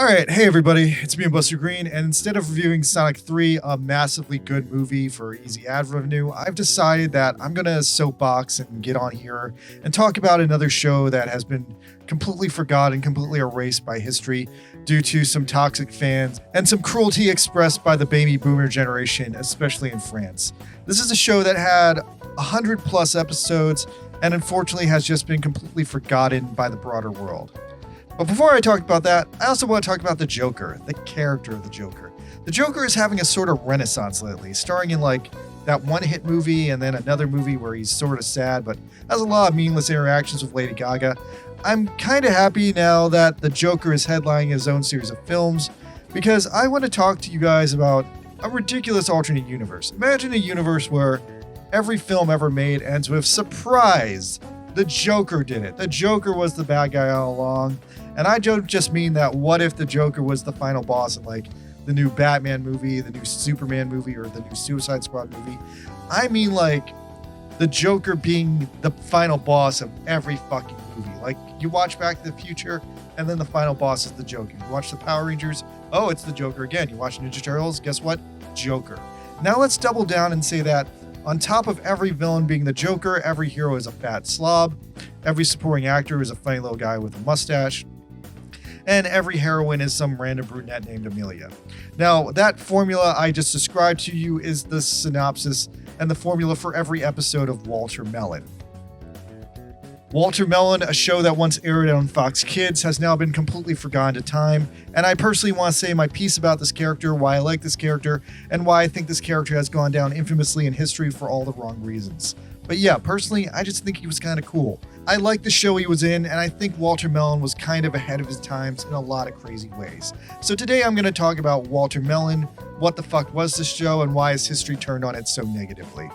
Alright, hey everybody, it's me and Buster Green, and instead of reviewing Sonic 3, a massively good movie for easy ad revenue, I've decided that I'm gonna soapbox and get on here and talk about another show that has been completely forgotten, completely erased by history due to some toxic fans and some cruelty expressed by the baby boomer generation, especially in France. This is a show that had 100 plus episodes and unfortunately has just been completely forgotten by the broader world. But before I talk about that, I also want to talk about the Joker, the character of the Joker. The Joker is having a sort of renaissance lately, starring in like that one hit movie and then another movie where he's sort of sad, but has a lot of meaningless interactions with Lady Gaga. I'm kind of happy now that the Joker is headlining his own series of films because I want to talk to you guys about a ridiculous alternate universe. Imagine a universe where every film ever made ends with surprise. The Joker did it. The Joker was the bad guy all along. And I don't just mean that what if the Joker was the final boss in like the new Batman movie, the new Superman movie, or the new Suicide Squad movie. I mean like the Joker being the final boss of every fucking movie. Like you watch Back to the Future and then the final boss is the Joker. You watch the Power Rangers, oh, it's the Joker again. You watch Ninja Turtles, guess what? Joker. Now let's double down and say that on top of every villain being the Joker, every hero is a fat slob, every supporting actor is a funny little guy with a mustache, and every heroine is some random brunette named Amelia. Now, that formula I just described to you is the synopsis and the formula for every episode of Walter Melon. Walter Melon, a show that once aired on Fox Kids, has now been completely forgotten to time, and I personally want to say my piece about this character, why I like this character, and why I think this character has gone down infamously in history for all the wrong reasons. But yeah, personally, I just think he was kind of cool. I like the show he was in, and I think Walter Melon was kind of ahead of his times in a lot of crazy ways. So today I'm going to talk about Walter Melon, what the fuck was this show, and why his history turned on it so negatively.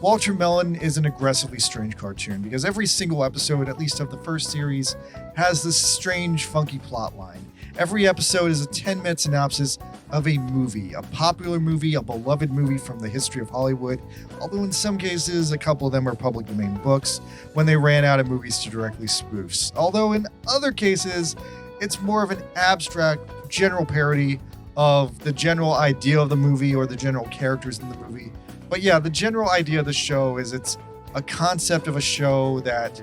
Walter Melon is an aggressively strange cartoon because every single episode, at least of the first series, has this strange, funky plot line. Every episode is a 10-minute synopsis of a movie, a popular movie, a beloved movie from the history of Hollywood, although in some cases, a couple of them are public domain books when they ran out of movies to directly spoofs. Although in other cases, it's more of an abstract, general parody of the general idea of the movie or the general characters in the movie. But yeah, the general idea of the show is it's a concept of a show that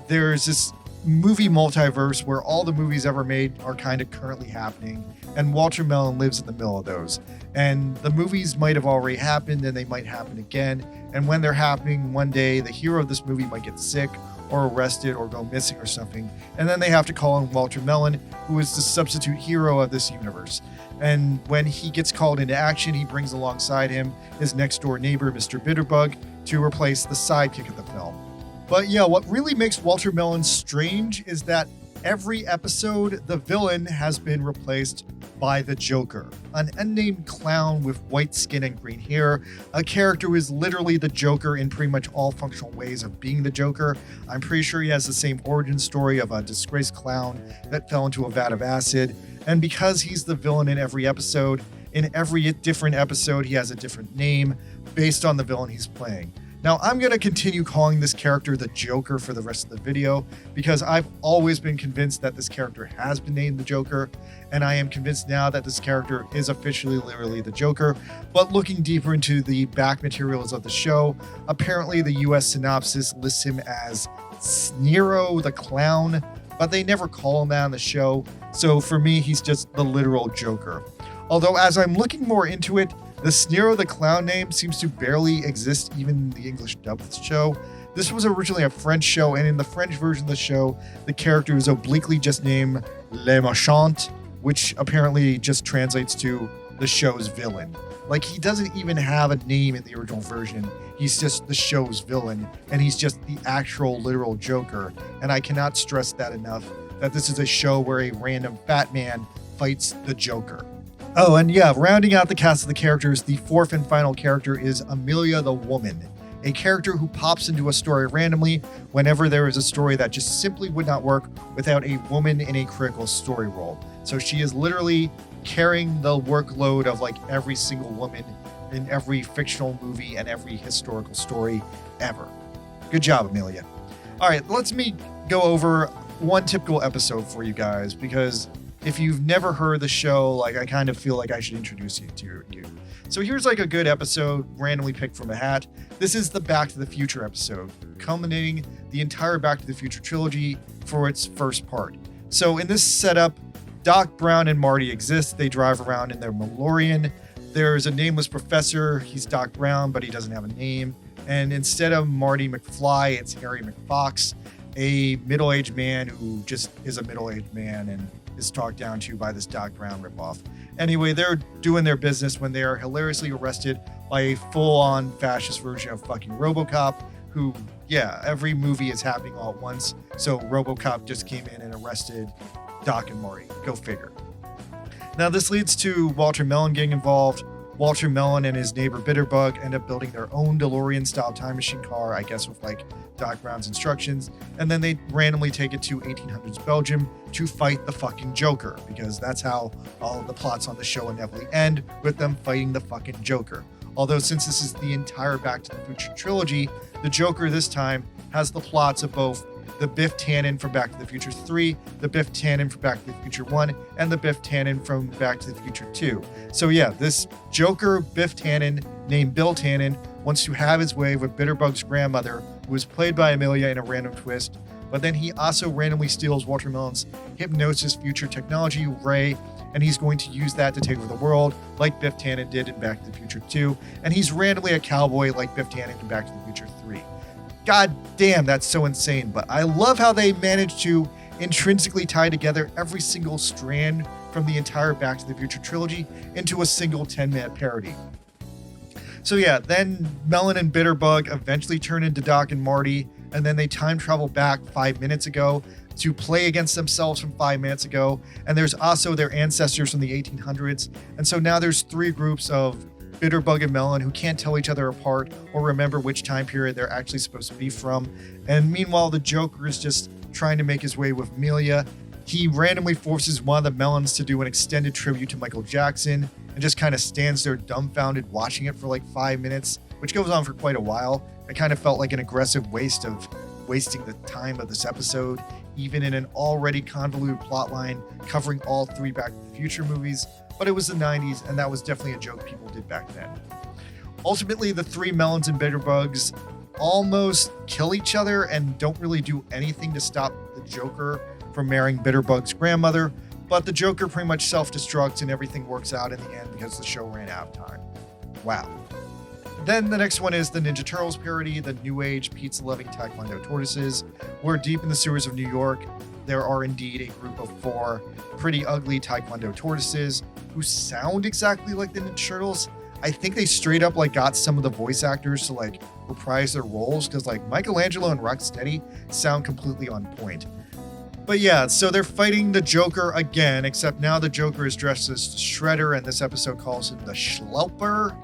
there's this movie multiverse where all the movies ever made are kind of currently happening, and Walter Melon lives in the middle of those. And the movies might have already happened and they might happen again, and when they're happening, one day the hero of this movie might get sick or arrested or go missing or something, and then they have to call in Walter Melon, who is the substitute hero of this universe. And when he gets called into action, he brings alongside him his next door neighbor, Mr. Bitterbug, to replace the sidekick of the film. But yeah, what really makes Walter Melon strange is that every episode, the villain has been replaced by the Joker, an unnamed clown with white skin and green hair, a character who is literally the Joker in pretty much all functional ways of being the Joker. I'm pretty sure he has the same origin story of a disgraced clown that fell into a vat of acid, and because he's the villain in every episode, in every different episode he has a different name based on the villain he's playing. Now, I'm going to continue calling this character the Joker for the rest of the video because I've always been convinced that this character has been named the Joker, and I am convinced now that this character is officially literally the Joker. But looking deeper into the back materials of the show, apparently the US synopsis lists him as Snero the Clown, but they never call him that on the show, so for me, he's just the literal Joker. Although as I'm looking more into it, the Snero the Clown name seems to barely exist even in the English dub of the show. This was originally a French show, and in the French version of the show, the character is obliquely just named Le Méchant, which apparently just translates to the show's villain. Like, he doesn't even have a name in the original version. He's just the show's villain, and he's just the actual literal Joker. And I cannot stress that enough, that this is a show where a random fat man fights the Joker. Oh, and yeah, rounding out the cast of the characters, the fourth and final character is Amelia the Woman, a character who pops into a story randomly whenever there is a story that just simply would not work without a woman in a critical story role. So she is literally carrying the workload of like every single woman in every fictional movie and every historical story ever. Good job, Amelia. All right, let's me go over one typical episode for you guys because if you've never heard the show, like I kind of feel like I should introduce you to you. So here's like a good episode randomly picked from a hat. This is the Back to the Future episode, culminating the entire Back to the Future trilogy for its first part. So in this setup, Doc Brown and Marty exist. They drive around in their DeLorean. There's a nameless professor. He's Doc Brown, but he doesn't have a name. And instead of Marty McFly, it's Harry McFox, a middle-aged man who just is a middle-aged man and is talked down to by this Doc Brown ripoff. Anyway, they're doing their business when they are hilariously arrested by a full-on fascist version of fucking RoboCop, who, yeah, every movie is happening all at once. So RoboCop just came in and arrested Doc and Marty. Go figure. Now, this leads to Walter Melon getting involved. Walter Melon and his neighbor Bitterbug end up building their own DeLorean-style time machine car, I guess with like Doc Brown's instructions, and then they randomly take it to 1800s Belgium to fight the fucking Joker, because that's how all of the plots on the show inevitably end, with them fighting the fucking Joker. Although since this is the entire Back to the Future trilogy, the Joker this time has the plots of both the Biff Tannen from Back to the Future 3, the Biff Tannen from Back to the Future 1, and the Biff Tannen from Back to the Future 2. So yeah, this Joker Biff Tannen, named Bill Tannen, wants to have his way with Bitterbug's grandmother, who was played by Amelia in a random twist, but then he also randomly steals Walter Melon's hypnosis future technology, Ray, and he's going to use that to take over the world, like Biff Tannen did in Back to the Future 2, and he's randomly a cowboy like Biff Tannen in Back to the Future 3. God damn, that's so insane, but I love how they managed to intrinsically tie together every single strand from the entire Back to the Future trilogy into a single 10-minute parody. So yeah, then Melon and Bitterbug eventually turn into Doc and Marty, and then they time travel back 5 minutes ago to play against themselves from 5 minutes ago, and there's also their ancestors from the 1800s, and so now there's three groups of Bitterbug and Melon who can't tell each other apart or remember which time period they're actually supposed to be from. And meanwhile, the Joker is just trying to make his way with Amelia. He randomly forces one of the Melons to do an extended tribute to Michael Jackson and just kind of stands there dumbfounded watching it for like 5 minutes, which goes on for quite a while. It kind of felt like an aggressive wasting the time of this episode, even in an already convoluted plotline covering all three Back to the Future movies. But it was the 90s, and that was definitely a joke people did back then. Ultimately, the three Melons and Bitterbugs almost kill each other and don't really do anything to stop the Joker from marrying Bitterbug's grandmother, but the Joker pretty much self-destructs and everything works out in the end because the show ran out of time. Wow. Then the next one is the Ninja Turtles parody, the New Age pizza-loving Taekwondo tortoises. We're deep in the sewers of New York. There are indeed a group of 4 pretty ugly Taekwondo tortoises who sound exactly like the Ninja Turtles. I think they straight up like got some of the voice actors to like reprise their roles, because like Michelangelo and Rocksteady sound completely on point. But yeah, so they're fighting the Joker again, except now the Joker is dressed as Shredder, and this episode calls him the Schlauper.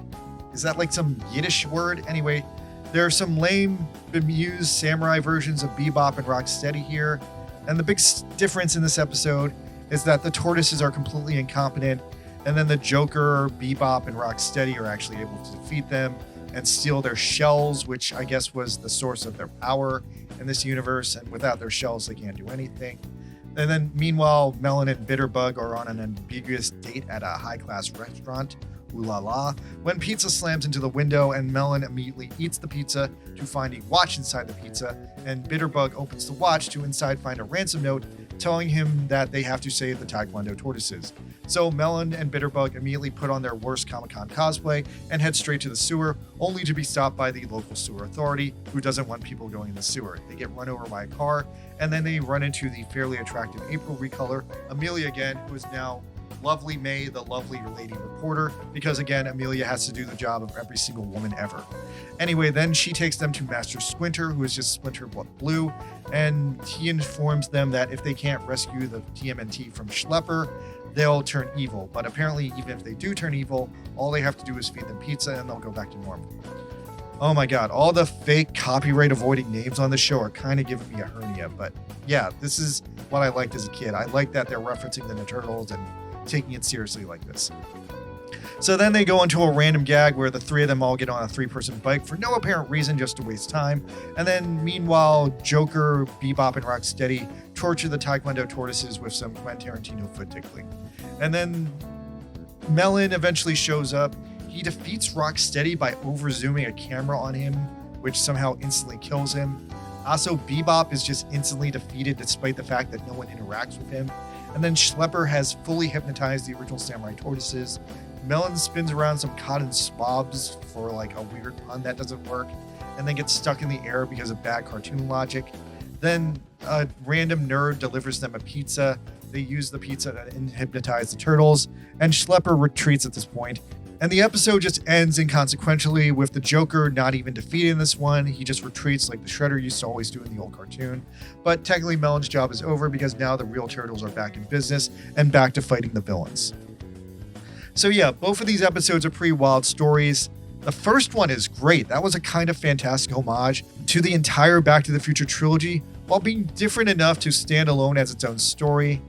Is that like some Yiddish word? Anyway, there are some lame, bemused samurai versions of Bebop and Rocksteady here. And the big difference in this episode is that the tortoises are completely incompetent, and then the Joker, Bebop, and Rocksteady are actually able to defeat them and steal their shells, which I guess was the source of their power in this universe, and without their shells, they can't do anything. And then, meanwhile, Melon and Bitterbug are on an ambiguous date at a high-class restaurant. Ooh la la. When pizza slams into the window and Melon immediately eats the pizza to find a watch inside the pizza, and Bitterbug opens the watch to inside find a ransom note telling him that they have to save the Taekwondo tortoises. So Melon and Bitterbug immediately put on their worst Comic-Con cosplay and head straight to the sewer, only to be stopped by the local sewer authority, who doesn't want people going in the sewer. They get run over by a car, and then they run into the fairly attractive April recolor, Amelia again, who is now lovely May, the lovely lady reporter, because again, Amelia has to do the job of every single woman ever. Anyway, then she takes them to Master Splinter, who is just Splinter Blue, and he informs them that if they can't rescue the TMNT from Schlepper, they'll turn evil. But apparently, even if they do turn evil, all they have to do is feed them pizza and they'll go back to normal. Oh my god, all the fake copyright avoiding names on the show are kind of giving me a hernia, but yeah, this is what I liked as a kid. I like that they're referencing the Ninja Turtles and taking it seriously like this. So then they go into a random gag where the three of them all get on a 3-person bike for no apparent reason, just to waste time. And then meanwhile, Joker, Bebop, and Rocksteady torture the Taekwondo tortoises with some Quentin Tarantino foot tickling. And then Melon eventually shows up. He defeats Rocksteady by over-zooming a camera on him, which somehow instantly kills him. Also, Bebop is just instantly defeated despite the fact that no one interacts with him. And then Schlepper has fully hypnotized the original samurai tortoises. Melon spins around some cotton swabs for like a weird pun that doesn't work, and then gets stuck in the air because of bad cartoon logic. Then a random nerd delivers them a pizza. They use the pizza to hypnotize the turtles, and Schlepper retreats at this point. And the episode just ends inconsequentially with the Joker not even defeating this one. He just retreats like the Shredder used to always do in the old cartoon. But technically Melon's job is over because now the real turtles are back in business and back to fighting the villains. So yeah, both of these episodes are pretty wild stories. The first one is great. That was a kind of fantastic homage to the entire Back to the Future trilogy while being different enough to stand alone as its own story.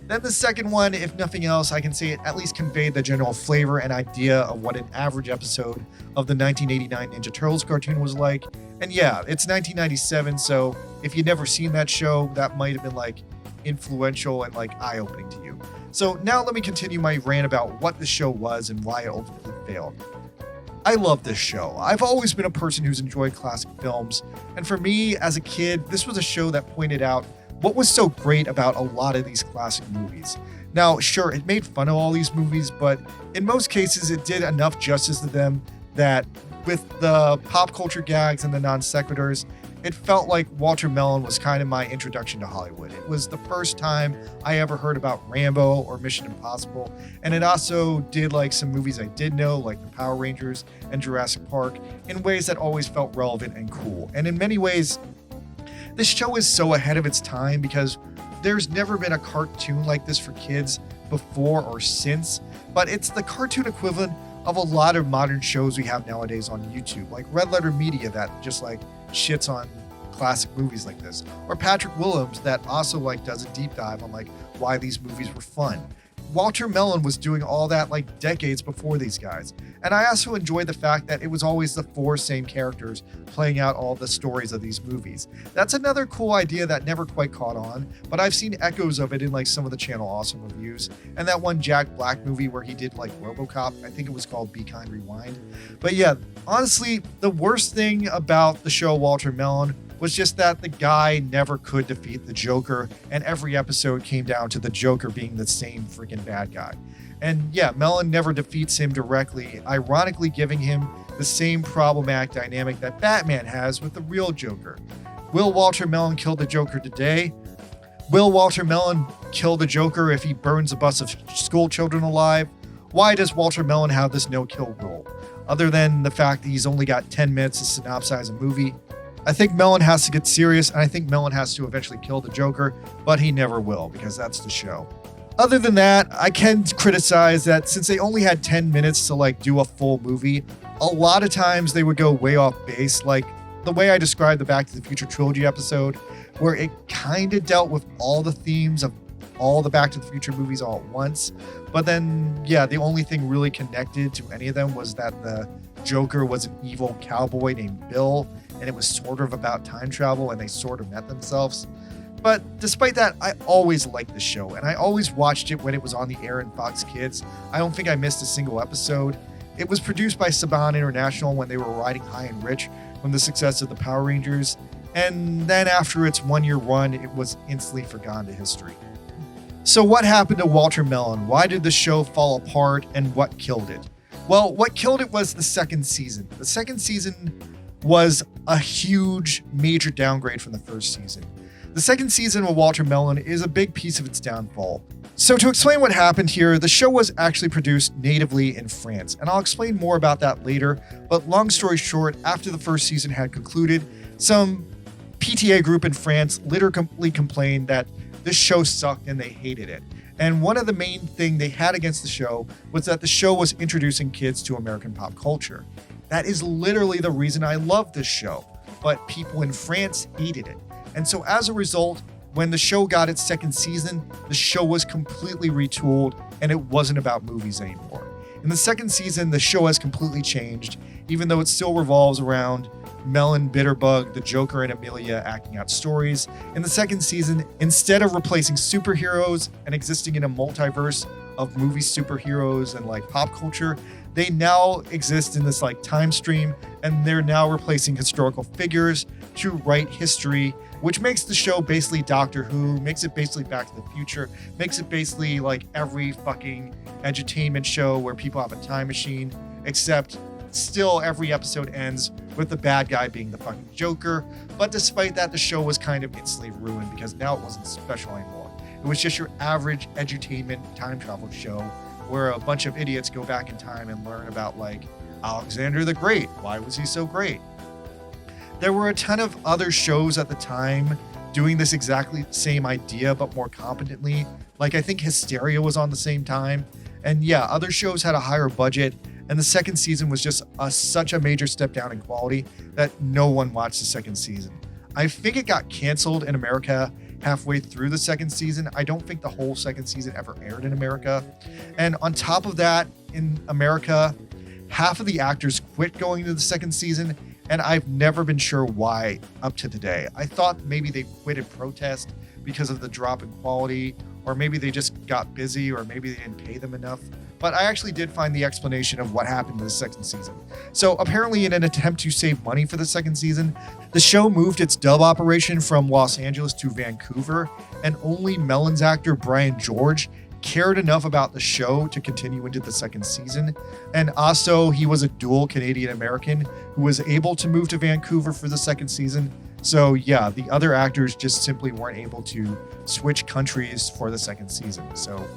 Then the second one, if nothing else, I can say it at least conveyed the general flavor and idea of what an average episode of the 1989 Ninja Turtles cartoon was like. And yeah, it's 1997, so if you'd never seen that show, that might have been like influential and like eye-opening to you. So now let me continue my rant about what the show was and why it ultimately failed. I love this show. I've always been a person who's enjoyed classic films, and for me as a kid, this was a show that pointed out what was so great about a lot of these classic movies. Now, sure, it made fun of all these movies, but in most cases, it did enough justice to them that with the pop culture gags and the non sequiturs, it felt like Walter Melon was kind of my introduction to Hollywood. It was the first time I ever heard about Rambo or Mission Impossible, and it also did like some movies I did know, like the Power Rangers and Jurassic Park, in ways that always felt relevant and cool. And in many ways, this show is so ahead of its time because there's never been a cartoon like this for kids before or since, but it's the cartoon equivalent of a lot of modern shows we have nowadays on YouTube, like Red Letter Media that just like shits on classic movies like this, or Patrick Willems that also like does a deep dive on like why these movies were fun. Walter Melon was doing all that like decades before these guys. And I also enjoyed the fact that it was always the four same characters playing out all the stories of these movies. That's another cool idea that never quite caught on, but I've seen echoes of it in like some of the Channel Awesome reviews, and that one Jack Black movie where he did like RoboCop. I think it was called Be Kind Rewind. But yeah, honestly, the worst thing about the show Walter Melon was just that the guy never could defeat the Joker, and every episode came down to the Joker being the same freaking bad guy. And yeah, Melon never defeats him directly, ironically giving him the same problematic dynamic that Batman has with the real Joker. Will Walter Melon kill the Joker today? Will Walter Melon kill the Joker if he burns a bus of school children alive? Why does Walter Melon have this no-kill rule? Other than the fact that he's only got 10 minutes to synopsize a movie, I think Melon has to get serious, and I think Melon has to eventually kill the Joker, but he never will because that's the show. Other than that, I can criticize that since they only had 10 minutes to like do a full movie, a lot of times they would go way off base, like the way I described the Back to the Future trilogy episode, where it kind of dealt with all the themes of all the Back to the Future movies all at once. But then, yeah, the only thing really connected to any of them was that the Joker was an evil cowboy named Bill, and it was sort of about time travel, and they sort of met themselves. But despite that, I always liked this show, and I always watched it when it was on the air in Fox Kids. I don't think I missed a single episode. It was produced by Saban International when they were riding high and rich from the success of the Power Rangers, and then after its one-year run, it was instantly forgotten to history. So what happened to Walter Melon? Why did the show fall apart, and what killed it? Well, what killed it was the second season. The second season was a huge, major downgrade from the first season. The second season with Walter Melon is a big piece of its downfall. So to explain what happened here, the show was actually produced natively in France, and I'll explain more about that later, but long story short, after the first season had concluded, some PTA group in France literally complained that this show sucked and they hated it. And one of the main things they had against the show was that the show was introducing kids to American pop culture. That is literally the reason I love this show, but people in France hated it. And so as a result, when the show got its second season, the show was completely retooled and it wasn't about movies anymore. In the second season, the show has completely changed, even though it still revolves around Melon, Bitterbug, the Joker, and Amelia acting out stories. In the second season, instead of replacing superheroes and existing in a multiverse of movie superheroes and like pop culture, they now exist in this like time stream, and they're now replacing historical figures to write history, which makes the show basically Doctor Who, makes it basically Back to the Future, makes it basically like every fucking edutainment show where people have a time machine, except still every episode ends with the bad guy being the fucking Joker. But despite that, the show was kind of instantly ruined because now it wasn't special anymore. It was just your average edutainment time travel show where a bunch of idiots go back in time and learn about like Alexander the Great. Why was he so great? There were a ton of other shows at the time doing this exactly same idea, but more competently. Like I think Hysteria was on the same time. And yeah, other shows had a higher budget, and the second season was just such a major step down in quality that no one watched the second season. I think it got canceled in America halfway through the second season. I don't think the whole second season ever aired in America. And on top of that, in America, half of the actors quit going into the second season, and I've never been sure why up to today. I thought maybe they quit in protest because of the drop in quality, or maybe they just got busy, or maybe they didn't pay them enough. But I actually did find the explanation of what happened in the second season. So apparently in an attempt to save money for the second season, the show moved its dub operation from Los Angeles to Vancouver, and only Melon's actor Brian George cared enough about the show to continue into the second season. And also he was a dual Canadian American who was able to move to Vancouver for the second season. So yeah, the other actors just simply weren't able to switch countries for the second season. So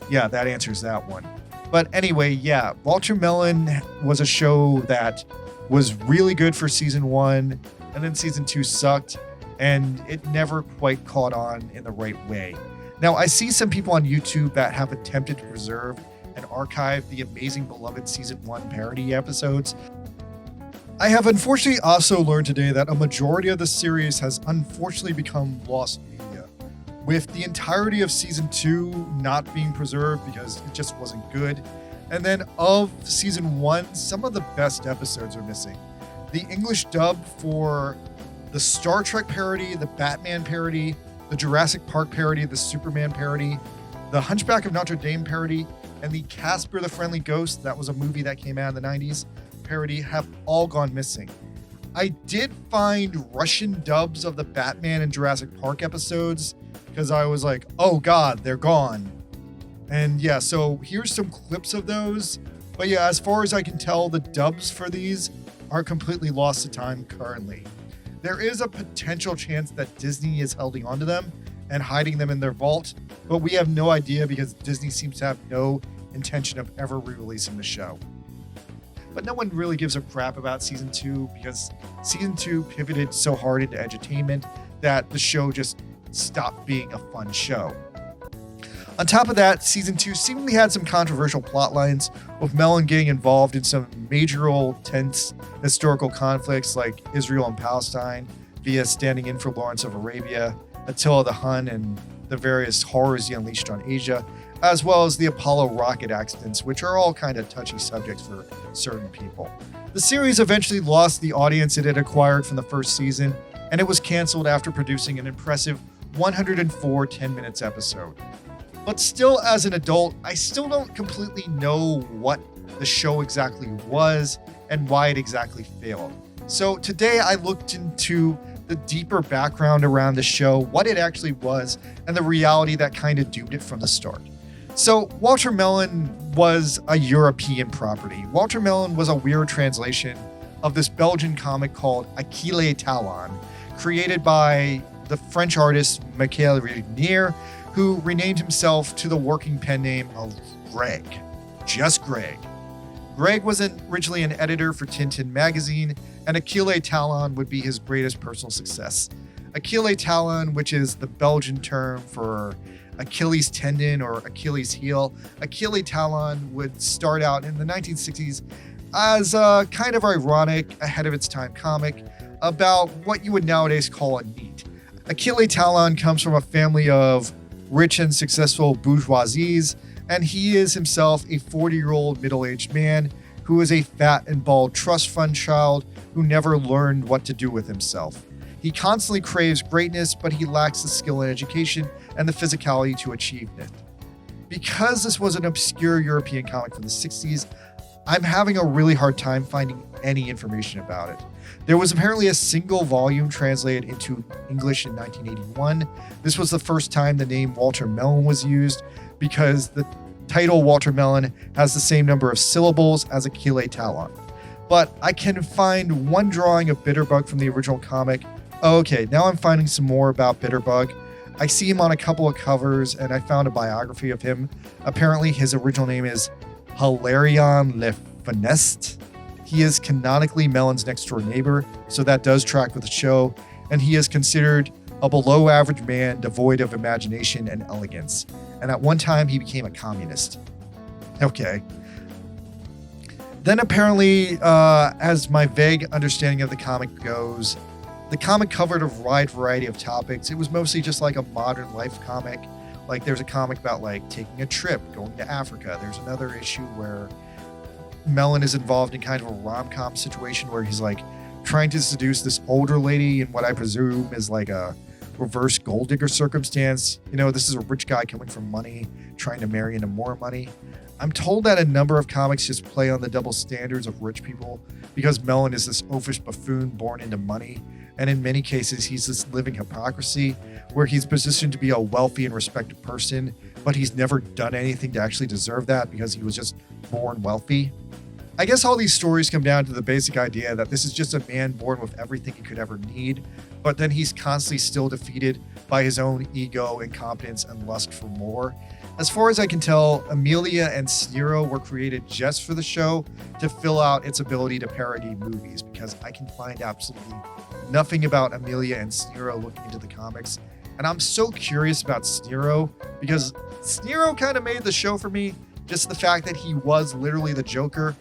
yeah, that answers that one. But anyway, yeah, Walter Melon was a show that was really good for season 1, and then season 2 sucked, and it never quite caught on in the right way. Now, I see some people on YouTube that have attempted to preserve and archive the amazing beloved season 1 parody episodes. I have unfortunately also learned today that a majority of the series has unfortunately become lost media, with the entirety of season 2 not being preserved because it just wasn't good. And then of season 1, some of the best episodes are missing. The English dub for the Star Trek parody, the Batman parody, the Jurassic Park parody, the Superman parody, the Hunchback of Notre Dame parody, and the Casper the Friendly Ghost, that was a movie that came out in the 90s, parody, have all gone missing. I did find Russian dubs of the Batman and Jurassic Park episodes because I was like, oh god, they're gone. And yeah, so here's some clips of those. But yeah, as far as I can tell, the dubs for these are completely lost to time currently. There is a potential chance that Disney is holding onto them and hiding them in their vault, but we have no idea because Disney seems to have no intention of ever re-releasing the show. But no one really gives a crap about season 2 because season 2 pivoted so hard into edutainment that the show just stopped being a fun show. On top of that, season 2 seemingly had some controversial plot lines, with Melon getting involved in some major tense historical conflicts like Israel and Palestine via standing in for Lawrence of Arabia, Attila the Hun, and the various horrors he unleashed on Asia, as well as the Apollo rocket accidents, which are all kind of touchy subjects for certain people. The series eventually lost the audience it had acquired from the first season, and it was canceled after producing an impressive 104 10 minutes episode. But still, as an adult, I still don't completely know what the show exactly was and why it exactly failed. So today I looked into the deeper background around the show, what it actually was, and the reality that kind of doomed it from the start. So Walter Melon was a European property. Walter Melon was a weird translation of this Belgian comic called Achille Talon, created by the French artist Michael Regnier, who renamed himself to the working pen name of Greg. Just Greg. Greg was originally an editor for Tintin magazine, and Achille Talon would be his greatest personal success. Achille Talon, which is the Belgian term for Achilles tendon or Achilles heel. Achille Talon would start out in the 1960s as a kind of ironic, ahead of its time comic about what you would nowadays call a NEET. Achille Talon comes from a family of rich and successful bourgeoisies, and he is himself a 40-year-old middle-aged man who is a fat and bald trust fund child who never learned what to do with himself. He constantly craves greatness, but he lacks the skill and education and the physicality to achieve it. Because this was an obscure European comic from the 60s, I'm having a really hard time finding any information about it. There was apparently a single volume translated into English in 1981. This was the first time the name Walter Melon was used because the title Walter Melon has the same number of syllables as Achille Talon. But I can find one drawing of Bitterbug from the original comic. Okay, now I'm finding some more about Bitterbug. I see him on a couple of covers, and I found a biography of him. Apparently, his original name is Hilarion Le Funeste. He is canonically Melon's next-door neighbor, so that does track with the show, and he is considered a below-average man devoid of imagination and elegance. And at one time, he became a communist. Okay. Then apparently, as my vague understanding of the comic goes, the comic covered a wide variety of topics. It was mostly just like a modern life comic. Like there's a comic about like taking a trip, going to Africa. There's another issue where Melon is involved in kind of a rom-com situation where he's like trying to seduce this older lady in what I presume is like a reverse gold digger circumstance. You know, this is a rich guy coming from money, trying to marry into more money. I'm told that a number of comics just play on the double standards of rich people because Melon is this oafish buffoon born into money. And in many cases, he's this living hypocrisy where he's positioned to be a wealthy and respected person, but he's never done anything to actually deserve that because he was just born wealthy. I guess all these stories come down to the basic idea that this is just a man born with everything he could ever need, but then he's constantly still defeated by his own ego, incompetence, and lust for more. As far as I can tell, Amelia and Snero were created just for the show to fill out its ability to parody movies, because I can find absolutely nothing about Amelia and Snero looking into the comics. And I'm so curious about Snero because Snero kind of made the show for me. Just the fact that he was literally the Joker.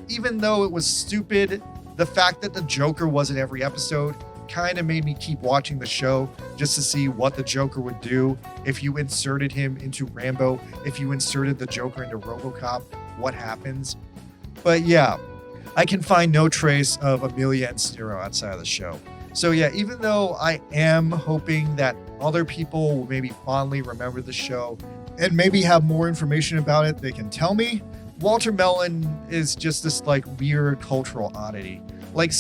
Even though it was stupid, the fact that the Joker was in every episode kind of made me keep watching the show just to see what the Joker would do if you inserted him into Rambo, if you inserted the Joker into RoboCop, what happens. But yeah, I can find no trace of Amelia and Snero outside of the show. So yeah, even though I am hoping that other people will maybe fondly remember the show and maybe have more information about it they can tell me, Walter Melon is just this like weird cultural oddity. Like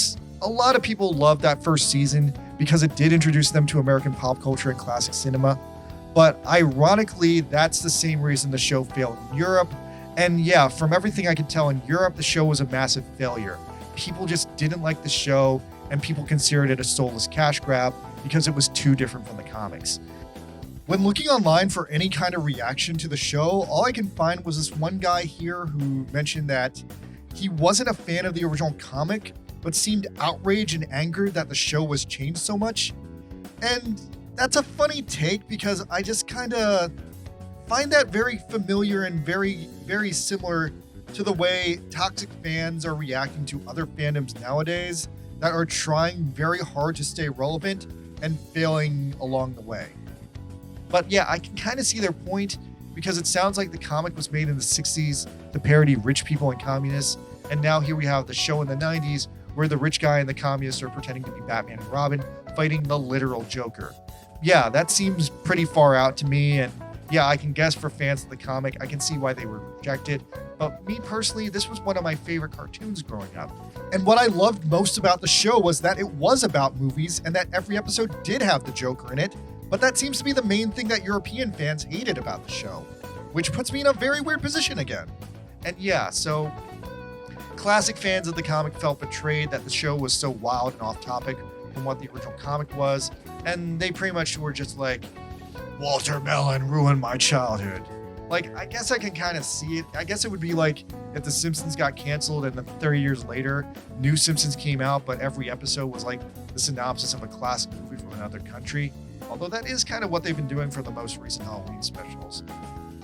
a lot of people loved that first season because it did introduce them to American pop culture and classic cinema. But ironically, that's the same reason the show failed in Europe. And yeah, from everything I could tell in Europe, the show was a massive failure. People just didn't like the show, and people considered it a soulless cash grab because it was too different from the comics. When looking online for any kind of reaction to the show, all I can find was this one guy here who mentioned that he wasn't a fan of the original comic, but seemed outraged and angered that the show was changed so much. And that's a funny take because I just kind of find that very familiar and very, very similar to the way toxic fans are reacting to other fandoms nowadays that are trying very hard to stay relevant and failing along the way. But yeah, I can kind of see their point because it sounds like the comic was made in the 60s to parody rich people and communists, and now here we have the show in the 90s where the rich guy and the communists are pretending to be Batman and Robin fighting the literal Joker. Yeah, that seems pretty far out to me, and yeah, I can guess for fans of the comic, I can see why they were rejected. But me personally, this was one of my favorite cartoons growing up. And what I loved most about the show was that it was about movies and that every episode did have the Joker in it. But that seems to be the main thing that European fans hated about the show, which puts me in a very weird position again. And yeah, so classic fans of the comic felt betrayed that the show was so wild and off topic from what the original comic was. And they pretty much were just like, Walter Melon ruined my childhood. Like, I guess I can kind of see it. I guess it would be like if The Simpsons got canceled and then 30 years later, new Simpsons came out, but every episode was like the synopsis of a classic movie from another country. Although that is kind of what they've been doing for the most recent Halloween specials.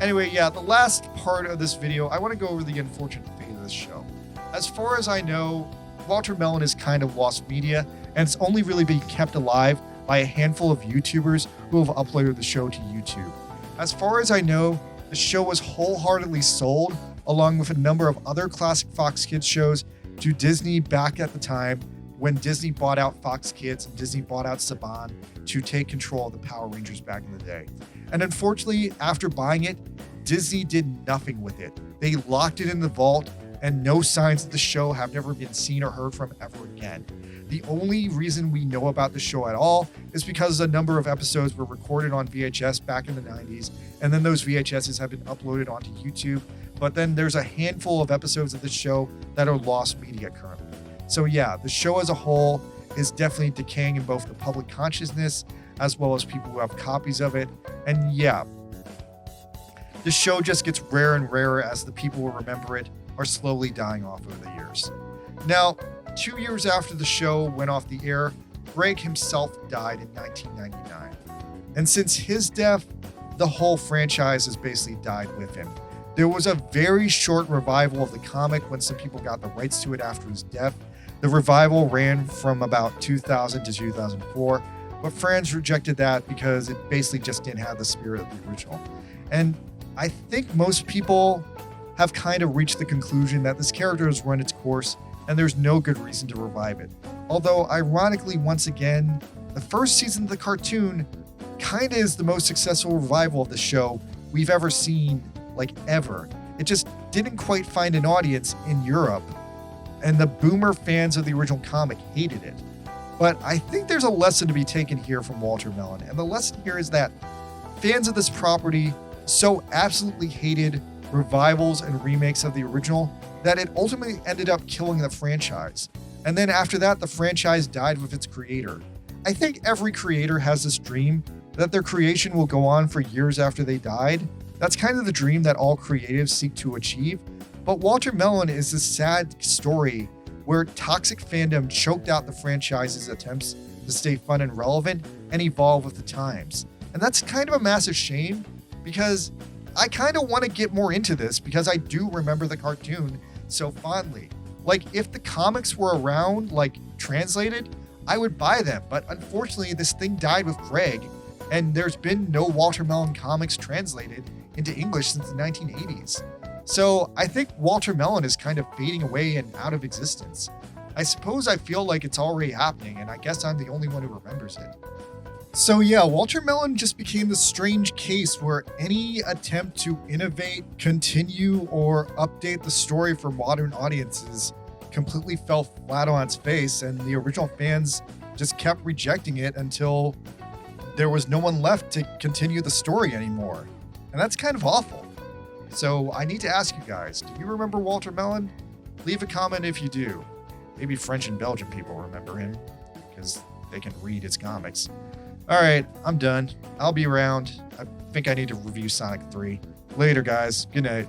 Anyway, yeah, the last part of this video, I want to go over the unfortunate fate of this show. As far as I know, Walter Melon is kind of lost media, and it's only really being kept alive by a handful of YouTubers who have uploaded the show to YouTube. As far as I know, the show was wholeheartedly sold, along with a number of other classic Fox Kids shows, to Disney back at the time when Disney bought out Fox Kids and Disney bought out Saban to take control of the Power Rangers back in the day. And unfortunately, after buying it, Disney did nothing with it. They locked it in the vault, and no signs of the show have never been seen or heard from ever again. The only reason we know about the show at all is because a number of episodes were recorded on VHS back in the 90s, and then those VHSs have been uploaded onto YouTube. But then there's a handful of episodes of the show that are lost media currently. So yeah, the show as a whole is definitely decaying in both the public consciousness as well as people who have copies of it. And yeah, the show just gets rarer and rarer as the people who remember it are slowly dying off over the years. Now, 2 years after the show went off the air, Greg himself died in 1999. And since his death, the whole franchise has basically died with him. There was a very short revival of the comic when some people got the rights to it after his death. The revival ran from about 2000 to 2004, but fans rejected that because it basically just didn't have the spirit of the original. And I think most people have kind of reached the conclusion that this character has run its course and there's no good reason to revive it. Although, ironically, once again, the first season of the cartoon kind of is the most successful revival of the show we've ever seen, like ever. It just didn't quite find an audience in Europe, and the boomer fans of the original comic hated it. But I think there's a lesson to be taken here from Walter Melon, and the lesson here is that fans of this property so absolutely hated revivals and remakes of the original that it ultimately ended up killing the franchise. And then after that, the franchise died with its creator. I think every creator has this dream that their creation will go on for years after they died. That's kind of the dream that all creatives seek to achieve. But Walter Melon is this sad story where toxic fandom choked out the franchise's attempts to stay fun and relevant and evolve with the times. And that's kind of a massive shame, because I kind of want to get more into this because I do remember the cartoon so fondly. Like, if the comics were around, like translated, I would buy them. But unfortunately, this thing died with Greg, and there's been no Walter Melon comics translated into English since the 1980s. So I think Walter Melon is kind of fading away and out of existence. I suppose I feel like it's already happening, and I guess I'm the only one who remembers it. So yeah, Walter Melon just became this strange case where any attempt to innovate, continue, or update the story for modern audiences completely fell flat on its face, and the original fans just kept rejecting it until there was no one left to continue the story anymore. And that's kind of awful. So I need to ask you guys, do you remember Walter Melon? Leave a comment if you do. Maybe French and Belgian people remember him because they can read his comics. All right, I'm done. I'll be around. I think I need to review Sonic 3. Later, guys. Good night.